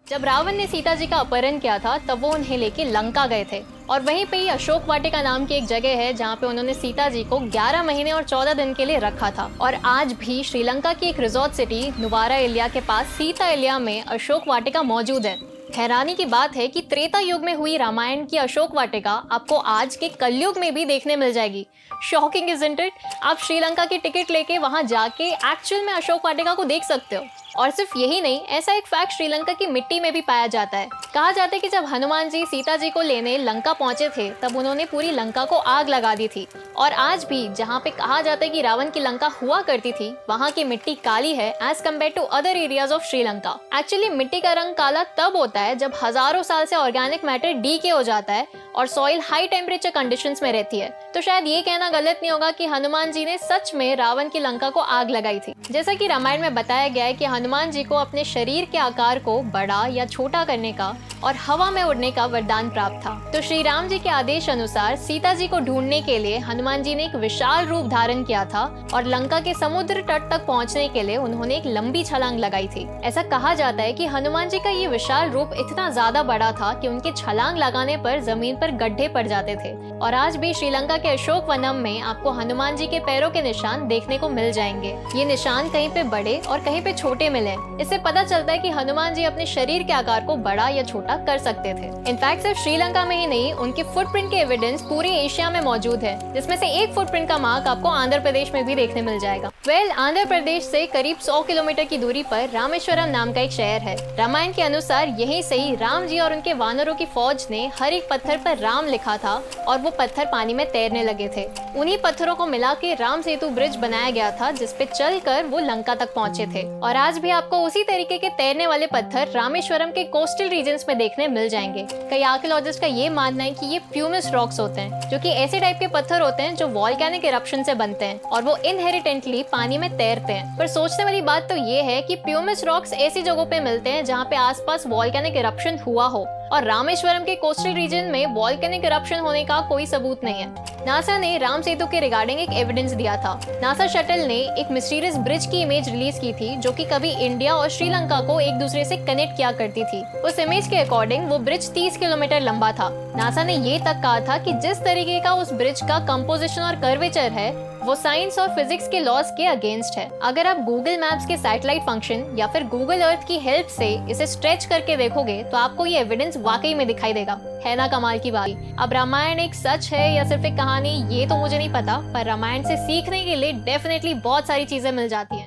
जब रावण ने सीता जी का अपहरण किया था तब वो उन्हें लेके लंका गए थे और वहीं पे ही अशोक वाटिका नाम की एक जगह है जहाँ पे उन्होंने सीता जी को 11 महीने और 14 दिन के लिए रखा था। और आज भी श्रीलंका की एक रिजॉर्ट सिटी नुवारा इलिया के पास सीता इलिया में अशोक वाटिका मौजूद है। हैरानी की बात है कि त्रेता युग में हुई रामायण की अशोक वाटिका आपको आज के कलयुग में भी देखने मिल जाएगी। Shocking isn't it? आप श्रीलंका की टिकट लेके वहां जाके एक्चुअल में अशोक वाटिका को देख सकते हो। और सिर्फ यही नहीं, ऐसा एक फैक्ट श्रीलंका की मिट्टी में भी पाया जाता है। कहा जाता है कि जब हनुमान जी सीता जी को लेने लंका पहुंचे थे तब उन्होंने पूरी लंका को आग लगा दी थी। और आज भी जहां पे कहा जाता है कि रावण की लंका हुआ करती थी वहां की मिट्टी काली है as compare to other areas of Sri Lanka. Actually मिट्टी का रंग काला तब होता है जब हजारों साल से ऑर्गेनिक मैटर डीके हो जाता है और सॉइल हाई टेम्परेचर कंडीशंस में रहती है। तो शायद ये कहना गलत नहीं होगा कि हनुमान जी ने सच में रावण की लंका को आग लगाई थी। जैसा कि रामायण में बताया गया है कि हनुमान जी को अपने शरीर के आकार को बड़ा या छोटा करने का और हवा में उड़ने का वरदान प्राप्त था। तो श्री राम जी के आदेश अनुसार सीता जी को ढूंढने के लिए हनुमान जी ने एक विशाल रूप धारण किया था और लंका के समुद्र तट तक पहुंचने के लिए उन्होंने एक लंबी छलांग लगाई थी। ऐसा कहा जाता है कि हनुमान जी का ये विशाल रूप इतना ज्यादा बड़ा था कि उनके छलांग लगाने पर जमीन पर गड्ढे पड़ जाते थे। और आज भी श्रीलंका के अशोक वनम में आपको हनुमान जी के पैरों के निशान देखने को मिल जाएंगे। ये निशान कहीं पे बड़े और कहीं पे छोटे मिले। इससे पता चलता है कि हनुमान जी अपने शरीर के आकार को बड़ा या छोटा कर सकते थे। इनफैक्ट सिर्फ श्रीलंका में ही नहीं, उनके फुटप्रिंट के एविडेंस पूरे एशिया में मौजूद है, जिसमें से एक फुटप्रिंट का मार्क आपको आंध्र प्रदेश में भी देखने मिल जाएगा। आंध्र प्रदेश से करीब 100 किलोमीटर की दूरी पर रामेश्वरम नाम का एक शहर है। रामायण के अनुसार यहीं से ही राम जी और उनके वानरों की फौज ने हर एक पत्थर पर राम लिखा था और वो पत्थर पानी में तैरने लगे थे। उन्हीं पत्थरों को मिला के राम सेतु ब्रिज बनाया गया था जिसपे चलकर वो लंका तक पहुंचे थे। और आज भी आपको उसी तरीके के तैरने वाले पत्थर रामेश्वरम के कोस्टल रीजन्स में देखने मिल जाएंगे। कई आर्कियोलॉजिस्ट का ये मानना है कि ये प्यूमिस रॉक्स होते हैं, जो कि ऐसे टाइप के पत्थर होते हैं जो वॉल्केनिक इरप्शन से बनते हैं और वो इनहेरिटेंटली पानी में तैरते हैं। पर सोचने वाली बात तो ये है कि प्यूमिस रॉक्स ऐसी जगहों पे मिलते हैं जहाँ पे आसपास वॉल्केनिक इरप्शन हुआ हो, और रामेश्वरम के कोस्टल रीजन में वॉल्केनिक इरप्शन होने का कोई सबूत नहीं है। नासा ने राम सेतु के रिगार्डिंग एक एविडेंस दिया था। नासा शटल ने एक मिस्टीरियस ब्रिज की इमेज रिलीज की थी जो कि कभी इंडिया और श्रीलंका को एक दूसरे से कनेक्ट किया करती थी। उस इमेज के अकॉर्डिंग वो ब्रिज 30 किलोमीटर लंबा था। नासा ने ये तक कहा था कि जिस तरीके का उस ब्रिज का कंपोजिशन और कर्वेचर है वो साइंस और फिजिक्स के लॉज के अगेंस्ट है। अगर आप गूगल मैप्स के सैटेलाइट फंक्शन या फिर गूगल अर्थ की हेल्प से इसे स्ट्रेच करके देखोगे तो आपको ये एविडेंस वाकई में दिखाई देगा। है ना कमाल की बात? अब रामायण एक सच है या सिर्फ एक कहानी, ये तो मुझे नहीं पता, पर रामायण से सीखने के लिए डेफिनेटली बहुत सारी चीजें मिल जाती हैं।